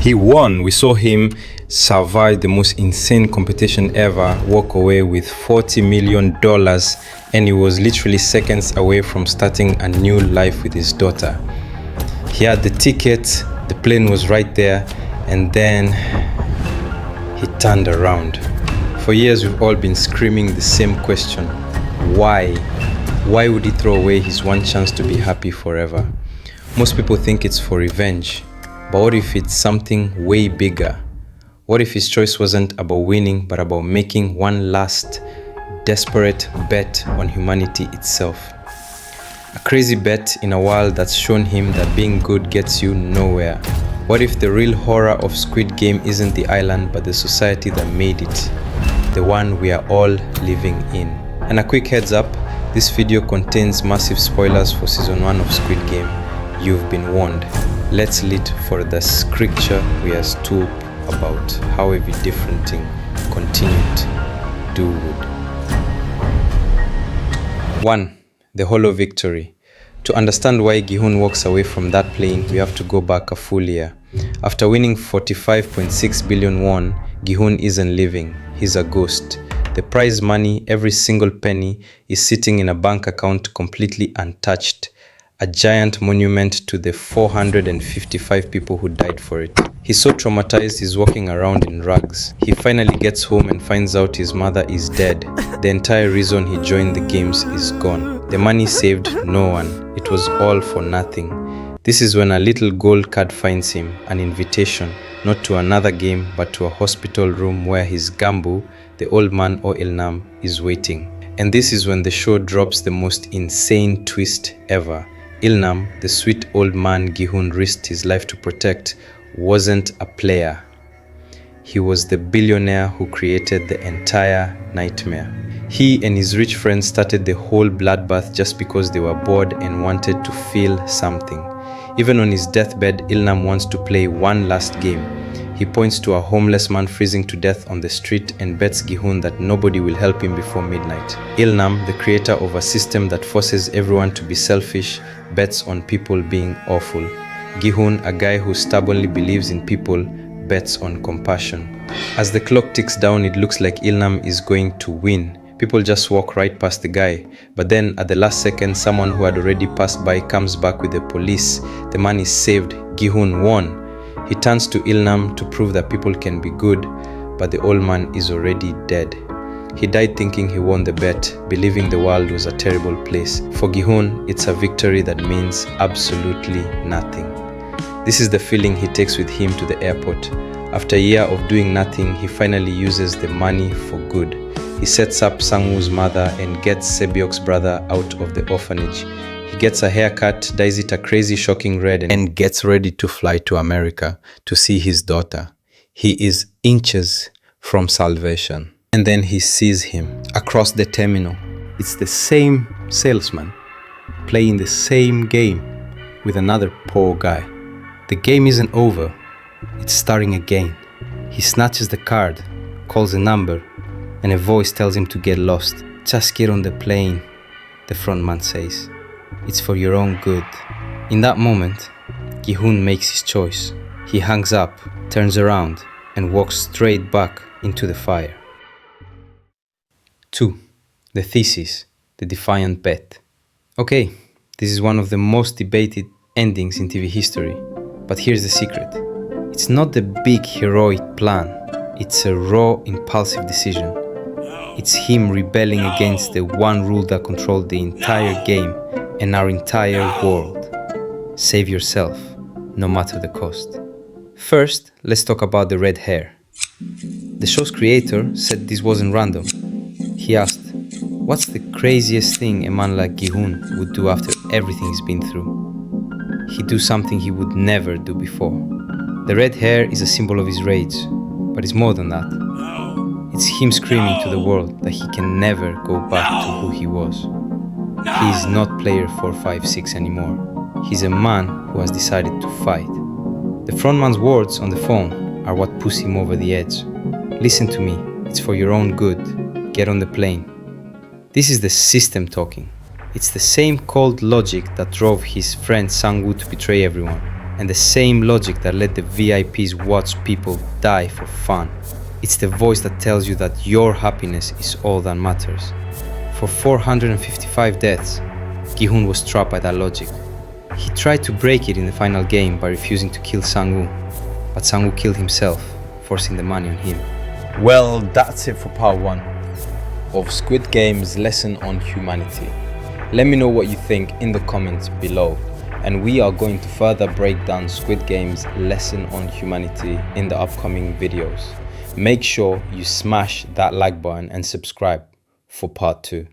He won. We saw him survive the most insane competition ever, walk away with $40 million, and he was literally seconds away from starting a new life with his daughter. He had the ticket, the plane was right there, and then he turned around. For years we've all been screaming the same question. Why? Why would he throw away his one chance to be happy forever? Most people think it's for revenge. But what if it's something way bigger? What if his choice wasn't about winning, but about making one last, desperate bet on humanity itself? A crazy bet in a world that's shown him that being good gets you nowhere. What if the real horror of Squid Game isn't the island, but the society that made it? The one we are all living in. And a quick heads up, this video contains massive spoilers for season 1 of Squid Game. You've been warned. Let's lead for the scripture we are told about how every different thing continued do would. 1. The hollow victory. To understand why Gi-hoon walks away from that plane, we have to go back a full year. After winning 45.6 billion won, Gi-hoon isn't living, he's a ghost. The prize money, every single penny, is sitting in a bank account completely untouched. A giant monument to the 455 people who died for it. He's so traumatized he's walking around in rags. He finally gets home and finds out his mother is dead. The entire reason he joined the games is gone. The money saved no one. It was all for nothing. This is when a little gold card finds him, an invitation, not to another game but to a hospital room where his Gambu, the old man or Ilnam, is waiting. And this is when the show drops the most insane twist ever. Ilnam, the sweet old man Gi-hoon risked his life to protect, wasn't a player. He was the billionaire who created the entire nightmare. He and his rich friends started the whole bloodbath just because they were bored and wanted to feel something. Even on his deathbed, Ilnam wants to play one last game. He points to a homeless man freezing to death on the street and bets Gi-hoon that nobody will help him before midnight. Ilnam, the creator of a system that forces everyone to be selfish, bets on people being awful. Gi-hoon, a guy who stubbornly believes in people, bets on compassion. As the clock ticks down, it looks like Ilnam is going to win. People just walk right past the guy. But then at the last second, someone who had already passed by comes back with the police. The man is saved. Gi-hoon won. He turns to Ilnam to prove that people can be good, but the old man is already dead. He died thinking he won the bet, believing the world was a terrible place. For Gi-hoon, it's a victory that means absolutely nothing. This is the feeling he takes with him to the airport. After a year of doing nothing, he finally uses the money for good. He sets up Sang-woo's mother and gets Sebyok's brother out of the orphanage. He gets a haircut, dyes it a crazy shocking red, and gets ready to fly to America to see his daughter. He is inches from salvation. And then he sees him across the terminal. It's the same salesman playing the same game with another poor guy. The game isn't over. It's starting again. He snatches the card, calls a number, and a voice tells him to get lost. Just get on the plane, the front man says. It's for your own good. In that moment, Gi-hoon makes his choice. He hangs up, turns around, and walks straight back into the fire. 2. The thesis, the defiant bet. Okay, this is one of the most debated endings in TV history. But here's the secret. It's not the big heroic plan. It's a raw, impulsive decision. It's him rebelling against the one rule that controlled the entire game and our entire world. Save yourself, no matter the cost. First, let's talk about the red hair. The show's creator said this wasn't random. He asked, what's the craziest thing a man like Gi-hoon would do after everything he's been through? He'd do something he would never do before. The red hair is a symbol of his rage, but it's more than that. It's him screaming to the world that he can never go back to who he was. He is not player 456 anymore. He's a man who has decided to fight. The frontman's words on the phone are what push him over the edge. Listen to me, it's for your own good. Get on the plane. This is the system talking. It's the same cold logic that drove his friend Sang-woo to betray everyone. and the same logic that let the VIPs watch people die for fun. It's the voice that tells you that your happiness is all that matters. For 455 deaths, Gi-hoon was trapped by that logic. He tried to break it in the final game by refusing to kill Sang-woo, but Sang-woo killed himself, forcing the money on him. Well, that's it for part 1 of Squid Game's lesson on humanity. Let me know what you think in the comments below, and we are going to further break down Squid Game's lesson on humanity in the upcoming videos. Make sure you smash that like button and subscribe for part 2.